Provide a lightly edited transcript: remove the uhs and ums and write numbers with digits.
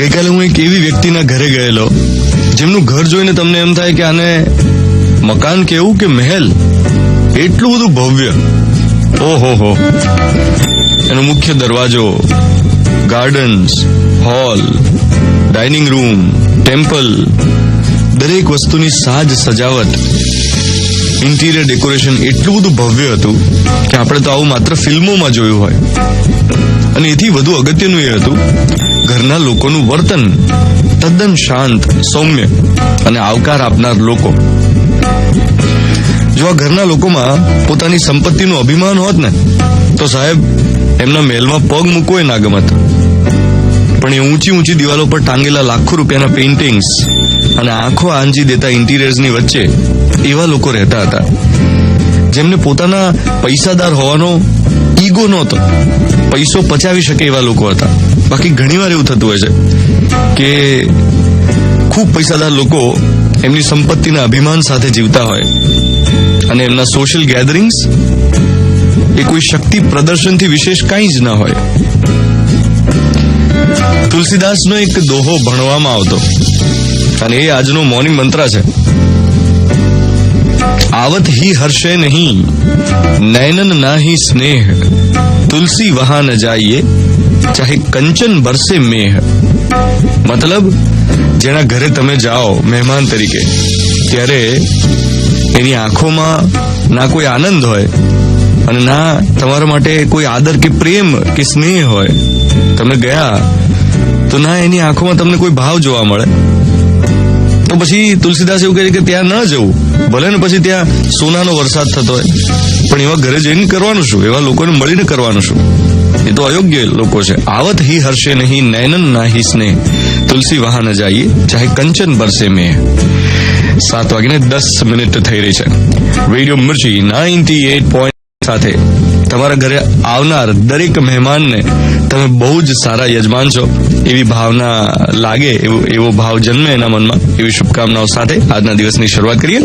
ગઈકાલે હું એક એવી વ્યક્તિના ઘરે ગયેલો જેમનું ઘર જોઈને તમને એમ થાય કે આને મકાન કેવું કે મહેલ, એટલું બધું ભવ્ય. ઓહો, એનો મુખ્ય દરવાજો, gardens, hall, dining room, temple, દરેક વસ્તુની સાજ સજાવટ, ઇન્ટિરિયર ડેકોરેશન એટલું બધું ભવ્ય હતું કે આપણે તો આવું માત્ર ફિલ્મોમાં જોયું હોય. અને એથી વધુ અગત્યનું એ હતું ઘરના લોકોનું વર્તન, તદ્દન શાંત, સૌમ્ય અને આવકાર આપનાર લોકો. જો આ ઘરના લોકોમાં પોતાની સંપત્તિનું અભિમાન હોત ને તો સાહેબ એમના મહેલમાં પગ મૂકવો એ ના ગમત. પણ એ ઊંચી દિવાલો પર ટાંગેલા લાખો રૂપિયાના પેઇન્ટિંગ્સ અને આંખો આંજી દેતા ઇન્ટિરિયર્સની વચ્ચે એવા લોકો રહેતા હતા જેમને પોતાના પૈસાદાર હોવાનો ઈગો નહોતો. પૈસો પચાવી શકે એવા લોકો હતા. બાકી ઘણીવાર એવું થતું હોય છે કે ખૂબ પૈસાદાર લોકો એમની સંપત્તિના અભિમાન સાથે જીવતા હોય અને એમના સોશિયલ ગેધરિંગ્સ એ કોઈ શક્તિ પ્રદર્શનથી વિશેષ કંઈ જ ના હોય. તુલસીદાસનો એક દોહો ભણવામાં આવતો અને એ આજનો મોર્નિંગ મંત્ર છે. आवत ही हर्षे नहीं, नैनन ना ही स्नेह, तुलसी वहां न जाइए, चाहे कंचन बरसे मेह. મતલબ જેના ઘરે તમે જાઓ મહેમાન તરીકે ત્યારે એની આંખોમાં ના કોઈ આનંદ હોય અને ના તમારા માટે કોઈ આદર કે પ્રેમ કે સ્નેહ હોય. તમે ગયા તો ના એની આંખોમાં તમને કોઈ ભાવ જોવા મળે. તો પછી તુલસીદાસ એવું કહે છે કે ત્યાં ન જવું, ભલે ને પછી ત્યાં સોનાનો વરસાદ થતો હોય, પણ એવા ઘરે જઈને કરવાનું શું? એવા લોકોને મળીને કરવાનું શું? એ તો અયોગ્ય લોકો છે. આવત ही हर्षे नहीं, नैनन ना ही स्नेह, तुलसी वहां न जाइए, चाहे कंचन बरसे में. 7:10 થઈ રહી છે. રેડિયો મિર્ચી 98 સાથે તમારા ઘરે આવનાર દરેક મહેમાનને તમે બહુ જ સારા યજમાન છો એવી ભાવના લાગે, એવો ભાવ જન્મે એના મનમાં, એવી શુભકામનાઓ સાથે આજના દિવસની શરૂઆત કરીએ.